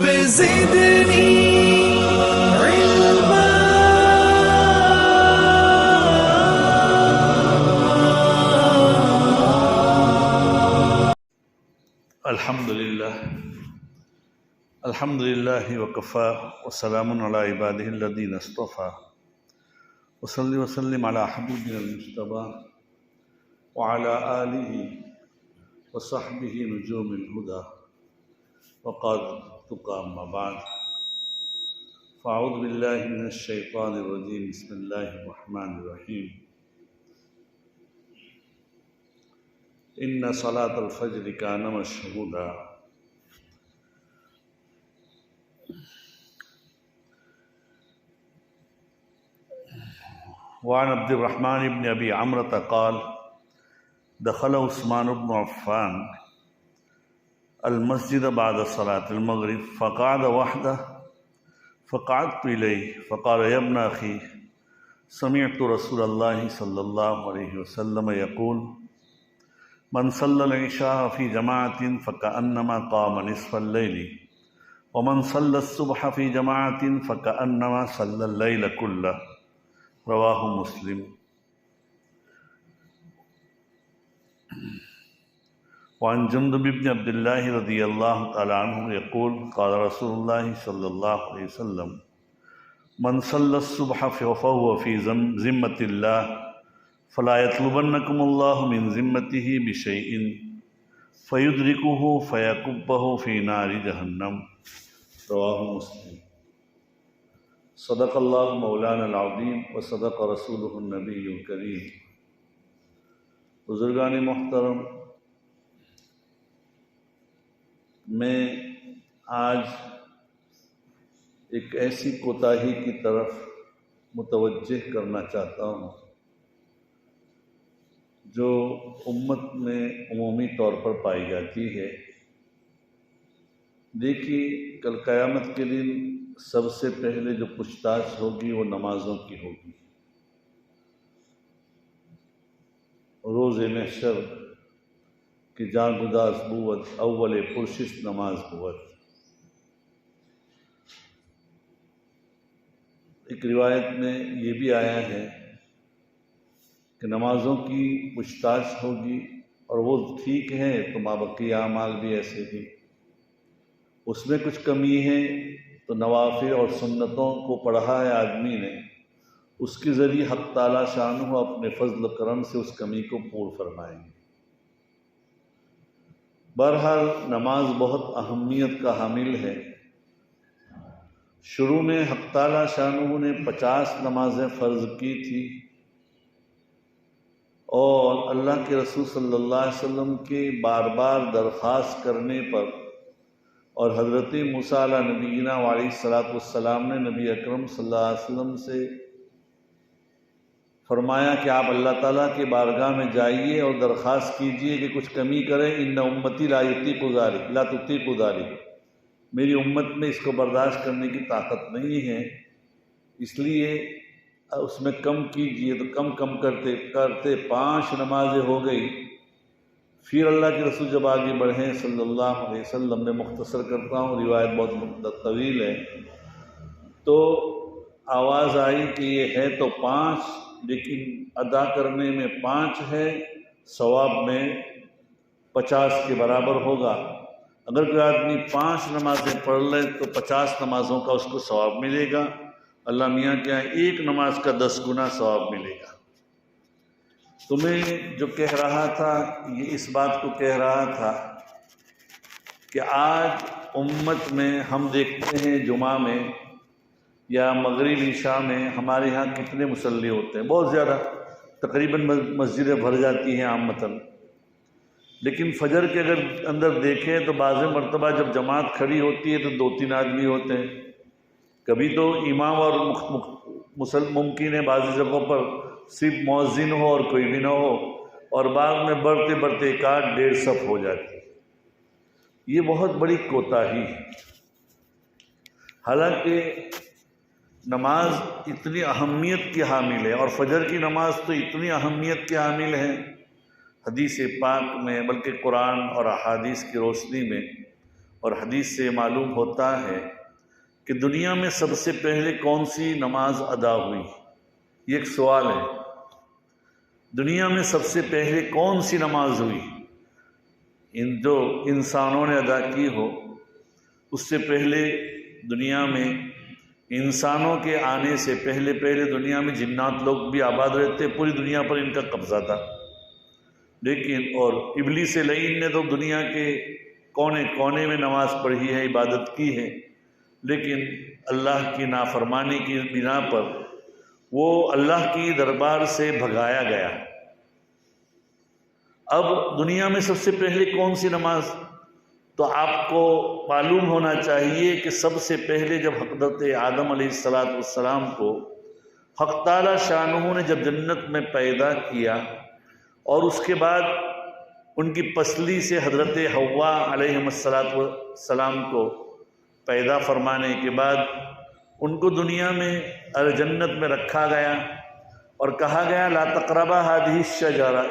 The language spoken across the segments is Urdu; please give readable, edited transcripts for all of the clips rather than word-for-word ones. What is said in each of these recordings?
رب زدني علما. الحمد لله وكفى وسلام على عباده الذين اصطفى وصلي وسلم على حبيبنا المجتبى وعلى آله وصحبه نجوم الهدى وقادة التقى. أما بعد فأعوذ بالله من الشيطان الرجيم. بسم الله الرحمن الرحيم. إن صلاة الفجر كان مشهودا. وعن عبد الرحمن بن أبي عمرة قال دخل عثمان بن عفان المسجد بعد صلاة المغرب فقعد وحده فقعدت إليه فقال يا ابن أخي سمعت رسول الله صلى الله عليه وسلم يقول من صلى العشاء في جماعة فكأنما قام نصف الليل ومن صلى الصبح في جماعة فكأنما صلى الليل كله. رواہ مسلم. وعن جندب بن عبد الله رضي الله تعالى عنه يقول قال رسول الله صلى الله عليه وسلم من صلى الصبح فهو في ذمة الله فلا يطلبنكم الله من ذمته بشيء فيدركه فيكبه في نار جهنم. رواہ مسلم. صدق اللہ مولانا العظیم وصدق رسولہ النبی الکریم. بزرگان محترم، میں آج ایک ایسی کوتاہی کی طرف متوجہ کرنا چاہتا ہوں جو امت میں عمومی طور پر پائی جاتی ہے. دیکھیے، کل قیامت کے دن سب سے پہلے جو پوچھتاچھ ہوگی وہ نمازوں کی ہوگی. روز محشر کی جان گداز بوت اول پرشش نماز بوت. ایک روایت میں یہ بھی آیا ہے کہ نمازوں کی پوچھتاچھ ہوگی اور وہ ٹھیک ہے تو مابقی اعمال بھی ایسے ہی. اس میں کچھ کمی ہے تو نوافل اور سنتوں کو پڑھا ہے آدمی نے، اس کے ذریعے حق تعالیٰ شانہ اپنے فضل و کرم سے اس کمی کو پور فرمائیں گے. بہرحال نماز بہت اہمیت کا حامل ہے. شروع میں حق تعالیٰ شانہ نے 50 نمازیں فرض کی تھی اور اللہ کے رسول صلی اللہ علیہ وسلم کے بار بار درخواست کرنے پر اور حضرت موسیٰ علیہ نبینا علیہ السلام نے نبی اکرم صلی اللہ علیہ وسلم سے فرمایا کہ آپ اللہ تعالیٰ کے بارگاہ میں جائیے اور درخواست کیجئے کہ کچھ کمی کریں. ان امتی لا تطیق ذلک، میری امت میں اس کو برداشت کرنے کی طاقت نہیں ہے، اس لیے اس میں کم کیجئے. تو کم کرتے کرتے 5 نمازیں ہو گئی. پھر اللہ کے رسول جب آگے بڑھیں صلی اللہ علیہ وسلم، میں مختصر کرتا ہوں، روایت بہت طویل ہے، تو آواز آئی کہ یہ ہے تو 5 لیکن ادا کرنے میں 5 ہے، ثواب میں 50 کے برابر ہوگا. اگر کوئی آدمی 5 نمازیں پڑھ لے تو 50 نمازوں کا اس کو ثواب ملے گا. اللہ میاں کیا ہے، 1 نماز کا 10 گنا ثواب ملے گا. تو میں جو کہہ رہا تھا یہ اس بات کو کہہ رہا تھا کہ آج امت میں ہم دیکھتے ہیں جمعہ میں یا مغرب عشاء میں ہمارے ہاں کتنے مصلی ہوتے ہیں، بہت زیادہ، تقریباً مسجدیں بھر جاتی ہیں عامتاً. لیکن فجر کے اگر اندر دیکھیں تو بعض مرتبہ جب جماعت کھڑی ہوتی ہے تو 2-3 آدمی ہوتے ہیں. کبھی تو امام اور ممکن ہے بعض جگہوں پر صرف مؤذن ہو اور کوئی بھی نہ ہو، اور بعد میں بڑھتے بڑھتے 1-1.5 صف ہو جاتی. یہ بہت بڑی کوتاہی ہے. حالانکہ نماز اتنی اہمیت کی حامل ہے اور فجر کی نماز تو اتنی اہمیت کی حامل ہے حدیث پاک میں، بلکہ قرآن اور احادیث کی روشنی میں اور حدیث سے معلوم ہوتا ہے کہ دنیا میں سب سے پہلے کون سی نماز ادا ہوئی؟ یہ ایک سوال ہے۔ دنیا میں سب سے پہلے کون سی نماز ہوئی جو انسانوں نے ادا کی ہو؟ اس سے پہلے دنیا میں انسانوں کے آنے سے پہلے دنیا میں جنات لوگ بھی آباد رہتے، پوری دنیا پر ان کا قبضہ تھا، لیکن اور ابلیس لعین نے تو دنیا کے کونے کونے میں نماز پڑھی ہے، عبادت کی ہے، لیکن اللہ کی نافرمانی کی بنا پر وہ اللہ کی دربار سے بھگایا گیا۔ اب دنیا میں سب سے پہلے کون سی نماز؟ تو آپ کو معلوم ہونا چاہیے کہ سب سے پہلے جب حضرت آدم علیہ السلام کو حق تعالی شانہ نے جب جنت میں پیدا کیا، اور اس کے بعد ان کی پسلی سے حضرت حوا علیہ السلام کو پیدا فرمانے کے بعد ان کو دنیا میں جنت میں رکھا گیا اور کہا گیا لا تقربا هذه الشجرہ،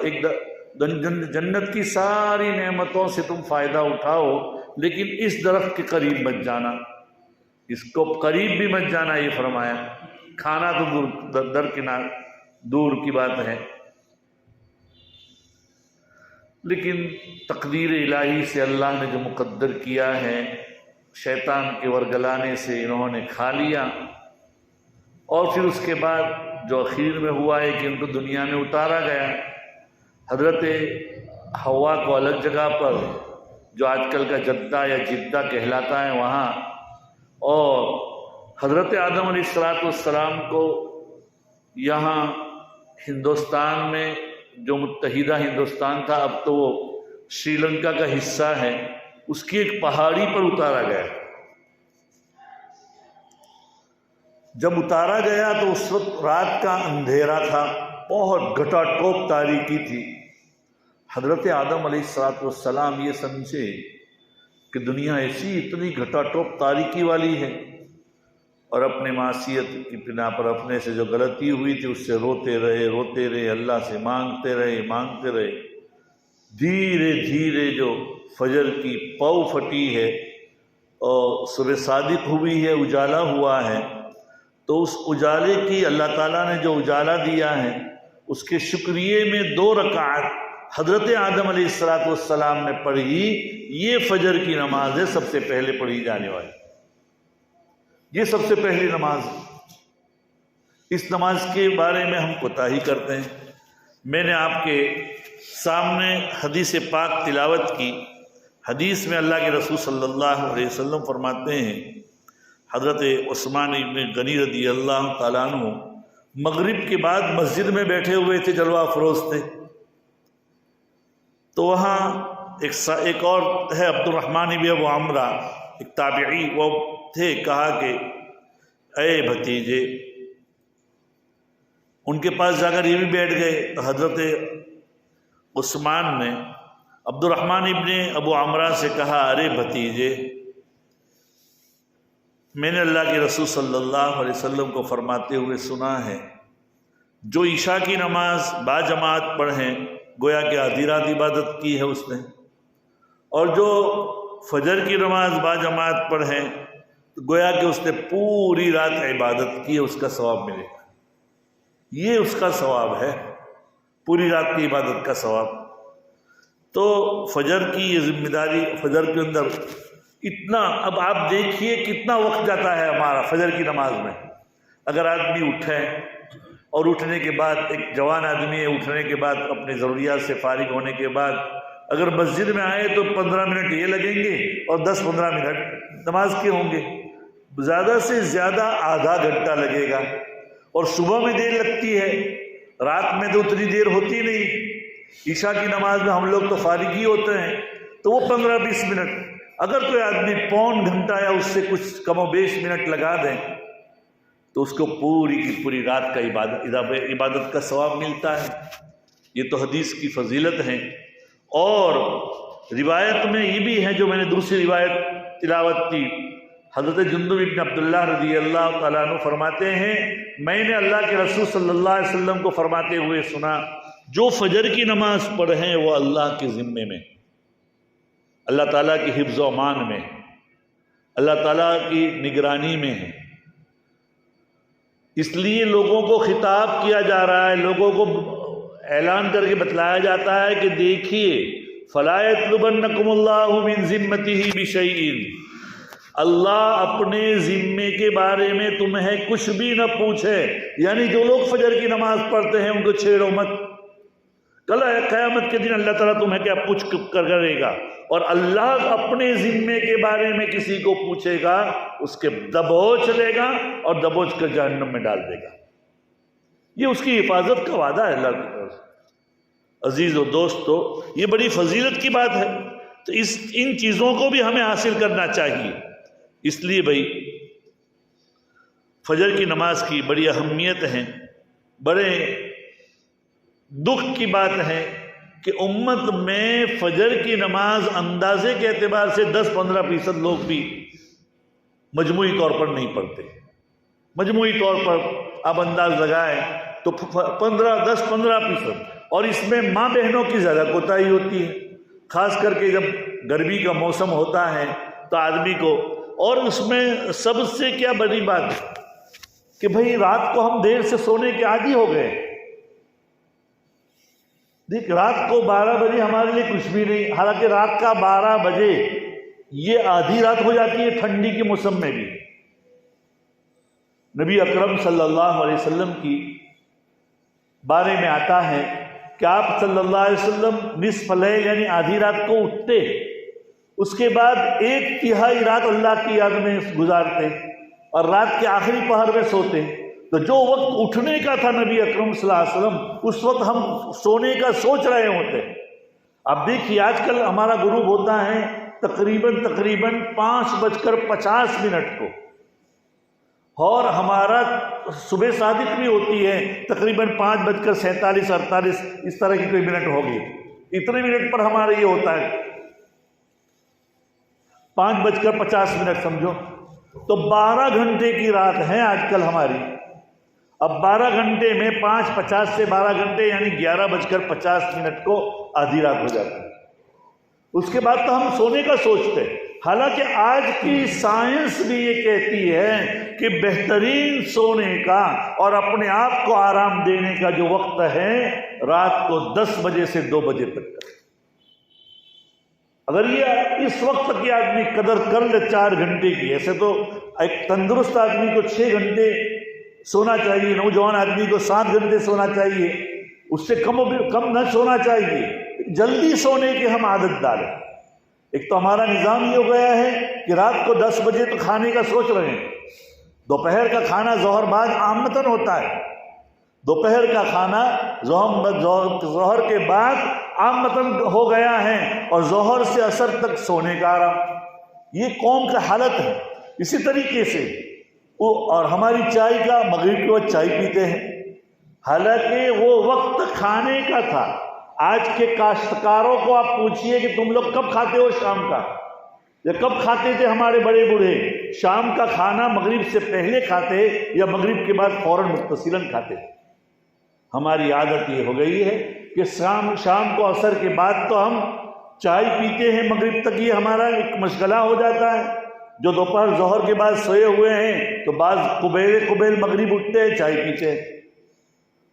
جنت کی ساری نعمتوں سے تم فائدہ اٹھاؤ لیکن اس درخت کے قریب مت جانا، اس کو قریب بھی مت جانا، یہ فرمایا۔ کھانا تو درکنار دور کی بات ہے، لیکن تقدیر الہی سے اللہ نے جو مقدر کیا ہے، شیطان کے ورگلانے سے انہوں نے کھا لیا، اور پھر اس کے بعد جو اخیر میں ہوا ہے کہ ان کو دنیا میں اتارا گیا۔ حضرت حوا کو الگ جگہ پر جو آج کل کا جدہ یا جدہ کہلاتا ہے وہاں، اور حضرت آدم علیہ السلام کو یہاں ہندوستان میں جو متحدہ ہندوستان تھا، اب تو وہ سری لنکا کا حصہ ہے، اس کی ایک پہاڑی پر اتارا گیا۔ جب اتارا گیا تو اس وقت رات کا اندھیرا تھا، بہت گھٹا ٹوپ تاریکی تھی۔ حضرت آدم علیہ السلام یہ سمجھے کہ دنیا ایسی اتنی گھٹا ٹوپ تاریکی والی ہے، اور اپنے معصیت کی بنا پر اپنے سے جو غلطی ہوئی تھی اس سے روتے رہے، اللہ سے مانگتے رہے۔ دھیرے دھیرے جو فجر کی پو پھٹی ہے اور صبح صادق ہوئی ہے، اجالا ہوا ہے، تو اس اجالے کی اللہ تعالیٰ نے جو اجالا دیا ہے اس کے شکریے میں 2 رکعت حضرت آدم علیہ السلام نے پڑھی۔ یہ فجر کی نماز ہے، سب سے پہلے پڑھی جانے والی، یہ سب سے پہلی نماز۔ اس نماز کے بارے میں ہم کوتاہی کرتے ہیں۔ میں نے آپ کے سامنے حدیث پاک تلاوت کی۔ حدیث میں اللہ کے رسول صلی اللہ علیہ وسلم فرماتے ہیں، حضرت عثمان ابن غنی رضی اللہ تعالیٰ عنہ مغرب کے بعد مسجد میں بیٹھے ہوئے تھے، جلوہ افروز تھے، تو وہاں ایک اور ہے عبد الرحمن ابن ابو عمرہ، ایک تابعی وہ تھے، کہا کہ اے بھتیجے، ان کے پاس جا کر یہ بھی بیٹھ گئے، تو حضرت عثمان نے عبد الرحمن ابن ابو عمرہ سے کہا ارے بھتیجے، میں نے اللہ کے رسول صلی اللہ علیہ وسلم کو فرماتے ہوئے سنا ہے، جو عشاء کی نماز باجماعت پڑھیں گویا کہ آدھی رات عبادت کی ہے اس نے، اور جو فجر کی نماز باجماعت پڑھیں تو گویا کہ اس نے پوری رات عبادت کی ہے، اس کا ثواب ملے گا۔ یہ اس کا ثواب ہے، پوری رات کی عبادت کا ثواب۔ تو فجر کی یہ ذمہ داری، فجر کے اندر اتنا، اب آپ دیکھیے کتنا وقت جاتا ہے ہمارا فجر کی نماز میں۔ اگر آدمی اٹھے اور اٹھنے کے بعد، ایک جوان آدمی ہے، اٹھنے کے بعد اپنے ضروریات سے فارغ ہونے کے بعد اگر مسجد میں آئے تو 15 منٹ یہ لگیں گے اور 10-15 منٹ نماز کے ہوں گے، زیادہ سے زیادہ آدھا گھنٹہ لگے گا، اور صبح میں دیر لگتی ہے، رات میں تو اتنی دیر ہوتی نہیں۔ عشاء کی نماز میں ہم لوگ تو فارغ ہی ہوتے ہیں، تو وہ 15-20 منٹ، اگر کوئی آدمی پون گھنٹہ یا اس سے کچھ کم و بیش منٹ لگا دیں تو اس کو پوری کی پوری رات کا عبادت کا ثواب ملتا ہے۔ یہ تو حدیث کی فضیلت ہے۔ اور روایت میں یہ بھی ہے، جو میں نے دوسری روایت تلاوت کی، حضرت جندب بن عبداللہ رضی اللہ تعالیٰ عنہ فرماتے ہیں، میں نے اللہ کے رسول صلی اللہ علیہ وسلم کو فرماتے ہوئے سنا، جو فجر کی نماز پڑھیں وہ اللہ کے ذمے میں، اللہ تعالیٰ کی حفظ و امان میں، اللہ تعالیٰ کی نگرانی میں ہیں، اس لیے لوگوں کو خطاب کیا جا رہا ہے، لوگوں کو اعلان کر کے بتلایا جاتا ہے کہ دیکھیے فَلَا يَطْلُبَنَّكُمُ اللَّهُ مِن ذِمَّتِهِ بِشَيْءٍ، اللہ اپنے ذمے کے بارے میں تمہیں کچھ بھی نہ پوچھے، یعنی جو لوگ فجر کی نماز پڑھتے ہیں ان کو چھیڑو مت، کل قیامت کے دن اللہ تعالیٰ تمہیں کیا پوچھ کرے گا، اور اللہ اپنے ذمے کے بارے میں کسی کو پوچھے گا اس کے دبوچ لے گا اور دبوچ کر جہنم میں ڈال دے گا۔ یہ اس کی حفاظت کا وعدہ ہے اللہ کی طرف سے۔ عزیز و دوستو، یہ بڑی فضیلت کی بات ہے، تو ان چیزوں کو بھی ہمیں حاصل کرنا چاہیے۔ اس لیے بھائی فجر کی نماز کی بڑی اہمیت ہے، بڑے دکھ کی بات ہے کہ امت میں فجر کی نماز اندازے کے اعتبار سے 10-15% لوگ بھی مجموعی طور پر نہیں پڑھتے۔ مجموعی طور پر آپ انداز لگائیں تو 10-15%، اور اس میں ماں بہنوں کی زیادہ کوتاہی ہوتی ہے، خاص کر کے جب گرمی کا موسم ہوتا ہے تو آدمی کو، اور اس میں سب سے کیا بڑی بات ہے کہ بھئی رات کو ہم دیر سے سونے کے عادی ہو گئے۔ دیکھ، رات کو 12 بجے ہمارے لیے کچھ بھی نہیں، حالانکہ رات کا 12 بجے یہ آدھی رات ہو جاتی ہے ٹھنڈی کے موسم میں بھی۔ نبی اکرم صلی اللہ علیہ وسلم کی بارے میں آتا ہے کہ آپ صلی اللہ علیہ وسلم نصف اللیل یعنی آدھی رات کو اٹھتے، اس کے بعد 1/3 رات اللہ کی یاد میں گزارتے اور رات کے آخری پہر میں سوتے۔ تو جو وقت اٹھنے کا تھا نبی اکرم صلی اللہ علیہ وسلم، اس وقت ہم سونے کا سوچ رہے ہوتے۔ اب دیکھیے آج کل ہمارا غروب ہوتا ہے تقریباً 5:50 کو، اور ہمارا صبح صادق بھی ہوتی ہے تقریباً 5:47-48، اس طرح کی کوئی منٹ ہوگی، اتنے منٹ پر ہمارا یہ ہوتا ہے 5:50 سمجھو، تو 12 گھنٹے کی رات ہے آج کل ہماری۔ اب 12 گھنٹے میں 5:50 سے 12 گھنٹے یعنی 11:50 کو آدھی رات ہو جاتی ہے۔ اس کے بعد تو ہم سونے کا سوچتے، حالانکہ آج کی سائنس بھی یہ کہتی ہے کہ بہترین سونے کا اور اپنے آپ کو آرام دینے کا جو وقت ہے رات کو 10 بجے سے 2 بجے تک کا۔ اگر یہ اس وقت کی آدمی قدر کر لے 4 گھنٹے کی، ایسے تو ایک تندرست آدمی کو 6 گھنٹے سونا چاہیے، نوجوان آدمی کو 7 گھنٹے سونا چاہیے، اس سے کم نہ سونا چاہیے، جلدی سونے کی ہم عادت ڈالیں۔ ایک تو ہمارا نظام یہ ہو گیا ہے کہ رات کو 10 بجے تو کھانے کا سوچ رہے ہیں، دوپہر کا کھانا ظہر بعد عامتاً ہوتا ہے، دوپہر کا کھانا ظہر کے بعد عامتاً ہو گیا ہے، اور ظہر سے عصر تک سونے کا آرام، یہ قوم کا حالت ہے۔ اسی طریقے سے اور ہماری چائے کا، مغرب کے وقت چائے پیتے ہیں، حالانکہ وہ وقت کھانے کا تھا۔ آج کے کاشتکاروں کو آپ پوچھئے کہ تم لوگ کب کھاتے ہو شام کا، یا کب کھاتے تھے ہمارے بڑے بوڑھے، شام کا کھانا مغرب سے پہلے کھاتے یا مغرب کے بعد فوراً متصلاً کھاتے۔ ہماری عادت یہ ہو گئی ہے کہ شام کو عصر کے بعد تو ہم چائے پیتے ہیں، مغرب تک یہ ہمارا ایک مشغلہ ہو جاتا ہے۔ جو دوپہر ظہر کے بعد سوئے ہوئے ہیں تو بعض قبیل مغرب اٹھتے ہیں، چائے پیتے ہیں،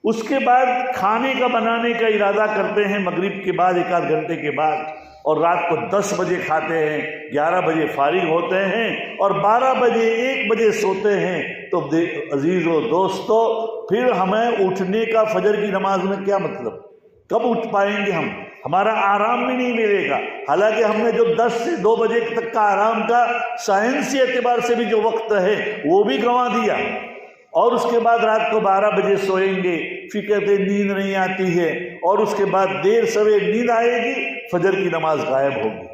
اس کے بعد کھانے کا بنانے کا ارادہ کرتے ہیں مغرب کے بعد 1 گھنٹے کے بعد، اور رات کو 10 بجے کھاتے ہیں، 11 بجے فارغ ہوتے ہیں، اور 12 بجے 1 بجے سوتے ہیں۔ تو عزیز و دوستو، پھر ہمیں اٹھنے کا فجر کی نماز میں کیا مطلب؟ کب اٹھ پائیں گے ہم؟ ہمارا آرام بھی نہیں ملے گا، حالانکہ ہم نے جو 10 سے 2 بجے تک کا آرام کا سائنسی اعتبار سے بھی جو وقت ہے وہ بھی گنوا دیا، اور اس کے بعد رات کو 12 بجے سوئیں گے، فکر سے نیند نہیں آتی ہے، اور اس کے بعد دیر سویر نیند آئے گی، فجر کی نماز غائب ہوگی۔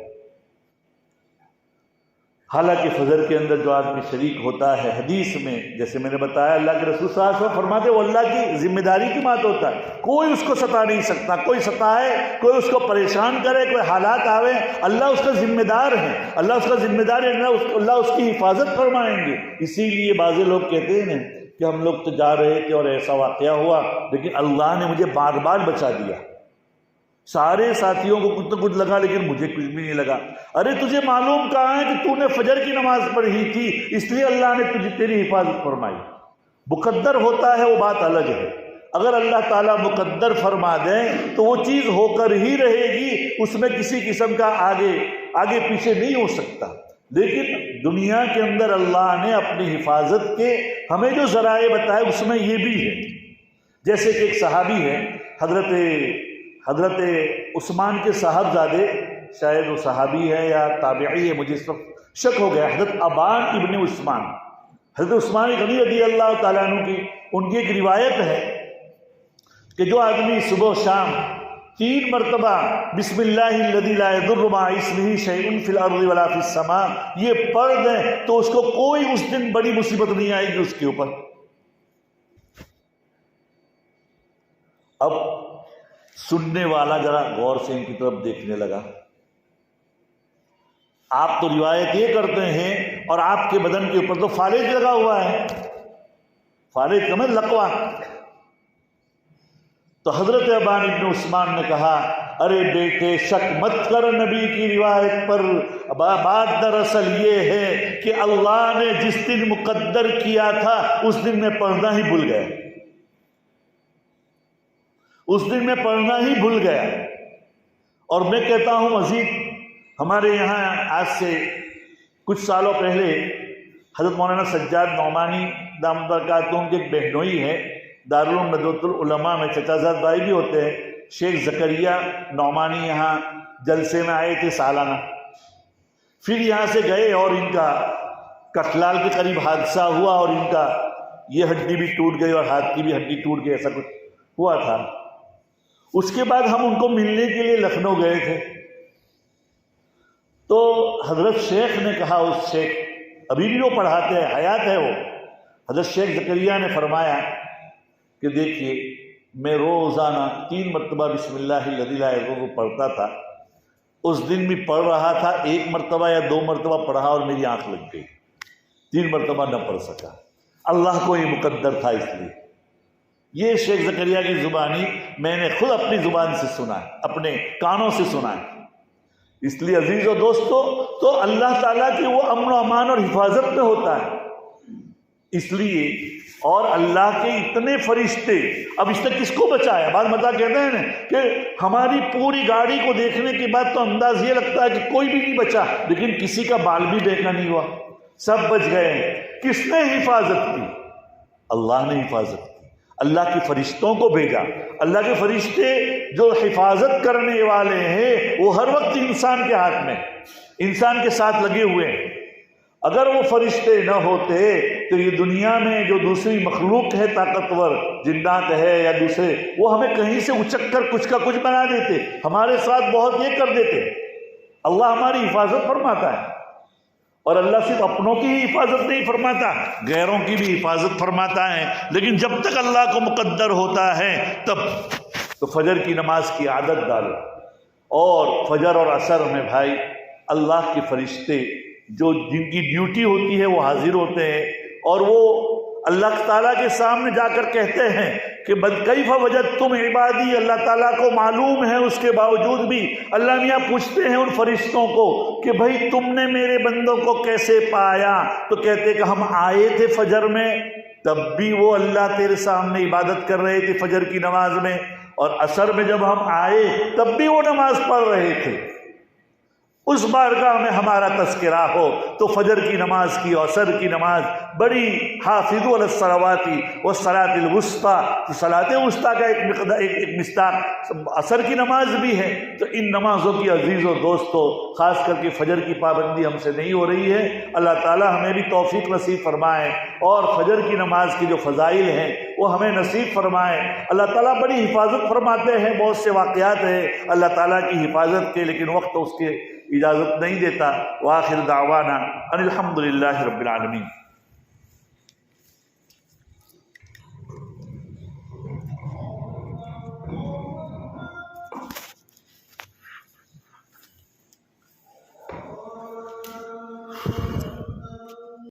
حالانکہ فجر کے اندر جو آدمی شریک ہوتا ہے، حدیث میں جیسے میں نے بتایا اللہ کے رسول صلی اللہ علیہ وسلم فرماتے وہ اللہ کی ذمہ داری کی بات ہوتا ہے، کوئی اس کو ستا نہیں سکتا، کوئی ستائے، کوئی اس کو پریشان کرے، کوئی حالات آوے، اللہ اس کا ذمہ دار ہے، اللہ اس کا ذمہ دار ہے، اللہ اس کی حفاظت فرمائیں گے۔ اسی لیے بعض لوگ کہتے ہیں کہ ہم لوگ تو جا رہے تھے اور ایسا واقعہ ہوا، لیکن اللہ نے مجھے بار بار بچا دیا۔ سارے ساتھیوں کو کچھ نہ کچھ لگا لیکن مجھے کچھ بھی نہیں لگا۔ ارے تجھے معلوم کہاں ہے کہ تو نے فجر کی نماز پڑھی تھی، اس لیے اللہ نے تیری حفاظت فرمائی۔ مقدر ہوتا ہے وہ بات الگ ہے، اگر اللہ تعالیٰ مقدر فرما دیں تو وہ چیز ہو کر ہی رہے گی، اس میں کسی قسم کا آگے پیچھے نہیں ہو سکتا۔ لیکن دنیا کے اندر اللہ نے اپنی حفاظت کے ہمیں جو ذرائع بتائے اس میں یہ بھی ہے، جیسے کہ ایک صحابی ہے حضرت عثمان کے صاحبزادے، شاید وہ صحابی ہے یا تابعی ہے، مجھے اس وقت شک ہو گیا، حضرت ابان ابن عثمان، حضرت عثمان غنی رضی اللہ تعالیٰ عنہ کی ان کی ایک روایت ہے کہ جو آدمی صبح و شام 3 مرتبہ بسم اللہ الذی لا یضر مع اسمہ شیء فی الارض ولا فی السماء یہ پڑھ دیں تو اس کو کوئی اس دن بڑی مصیبت نہیں آئے گی اس کے اوپر۔ اب سننے والا ذرا غور سے ان کی طرف دیکھنے لگا، آپ تو روایت یہ کرتے ہیں اور آپ کے بدن کے اوپر تو فالج لگا ہوا ہے، فالج کا مطلب لقوا۔ تو حضرت ابان ابن عثمان نے کہا ارے بیٹے شک مت کر نبی کی روایت پر، بات دراصل یہ ہے کہ اللہ نے جس دن مقدر کیا تھا اس دن میں پڑھنا ہی بھول گیا، اس دن میں پڑھنا ہی بھول گیا۔ اور میں کہتا ہوں مزید ہمارے یہاں آج سے کچھ سالوں پہلے حضرت مولانا سجاد نعمانی دامت برکاتہم کے ایک بہنوئی ہے، دارالعلوم ندوۃ العلماء میں چچا زاد بھائی بھی ہوتے ہیں، شیخ زکریا نعمانی یہاں جلسے میں آئے تھے سالانہ، پھر یہاں سے گئے اور ان کا کٹلال کے قریب حادثہ ہوا اور ان کا یہ ہڈی بھی ٹوٹ گئی اور ہاتھ کی بھی ہڈی ٹوٹ گئی، ایسا کچھ ہوا تھا۔ اس کے بعد ہم ان کو ملنے کے لیے لکھنؤ گئے تھے، تو حضرت شیخ نے کہا، اس شیخ ابھی بھی وہ پڑھاتے ہیں، حیات ہے وہ، حضرت شیخ زکریا نے فرمایا کہ دیکھیے میں روزانہ 3 مرتبہ بسم اللہ الذی لا یضر پڑھتا تھا، اس دن بھی پڑھ رہا تھا، 1 مرتبہ یا 2 مرتبہ پڑھا اور میری آنکھ لگ گئی، 3 مرتبہ نہ پڑھ سکا، اللہ کو یہ مقدر تھا۔ اس لیے یہ شیخ زکریا کی زبانی میں نے خود اپنی زبان سے سنا ہے، اپنے کانوں سے سنا ہے۔ اس لیے عزیز و دوستو تو اللہ تعالیٰ کی وہ امن و امان اور حفاظت میں ہوتا ہے، اس لیے اور اللہ کے اتنے فرشتے، اب اس تک کس کو بچایا؟ بعض متا کہتے ہیں نا کہ ہماری پوری گاڑی کو دیکھنے کے بعد تو انداز یہ لگتا ہے کہ کوئی بھی نہیں بچا، لیکن کسی کا بال بھی دیکھا نہیں ہوا، سب بچ گئے۔ کس نے حفاظت کی؟ اللہ نے حفاظت کی، اللہ کے فرشتوں کو بھیجا۔ اللہ کے فرشتے جو حفاظت کرنے والے ہیں وہ ہر وقت انسان کے ہاتھ میں، انسان کے ساتھ لگے ہوئے ہیں۔ اگر وہ فرشتے نہ ہوتے تو یہ دنیا میں جو دوسری مخلوق ہے طاقتور، جنات ہے یا دوسرے، وہ ہمیں کہیں سے اچک کر کچھ کا کچھ بنا دیتے، ہمارے ساتھ بہت یہ کر دیتے۔ اللہ ہماری حفاظت فرماتا ہے، اور اللہ صرف اپنوں کی ہی حفاظت نہیں فرماتا، غیروں کی بھی حفاظت فرماتا ہے۔ لیکن جب تک اللہ کو مقدر ہوتا ہے تب تو فجر کی نماز کی عادت ڈالو، اور فجر اور عصر میں بھائی اللہ کے فرشتے جو جن کی ڈیوٹی ہوتی ہے وہ حاضر ہوتے ہیں، اور وہ اللہ تعالیٰ کے سامنے جا کر کہتے ہیں کہ کیف وجدتم عبادی، اللہ تعالیٰ کو معلوم ہے، اس کے باوجود بھی اللہ میاں پوچھتے ہیں ان فرشتوں کو کہ بھائی تم نے میرے بندوں کو کیسے پایا؟ تو کہتے کہ ہم آئے تھے فجر میں، تب بھی وہ اللہ تیرے سامنے عبادت کر رہے تھے فجر کی نماز میں، اور عصر میں جب ہم آئے تب بھی وہ نماز پڑھ رہے تھے۔ اس بارگاہ میں ہمارا تذکرہ ہو تو فجر کی نماز کی اور عصر کی نماز بڑی، حافظوا علی الصلوات والصلاۃ الوسطی، صلاۃ وسطیٰ کا ایک مصداق عصر کی نماز بھی ہے۔ تو ان نمازوں کی عزیز و دوستو خاص کر کے فجر کی پابندی ہم سے نہیں ہو رہی ہے، اللہ تعالی ہمیں بھی توفیق نصیب فرمائے، اور فجر کی نماز کی جو فضائل ہیں وہ ہمیں نصیب فرمائے۔ اللہ تعالیٰ بڑی حفاظت فرماتے ہیں، بہت سے واقعات ہیں اللہ تعالیٰ کی حفاظت کے، لیکن وقت اس کے اجازت نہیں دیتا۔ وآخر دعوانا ان الحمد للہ رب العالمین۔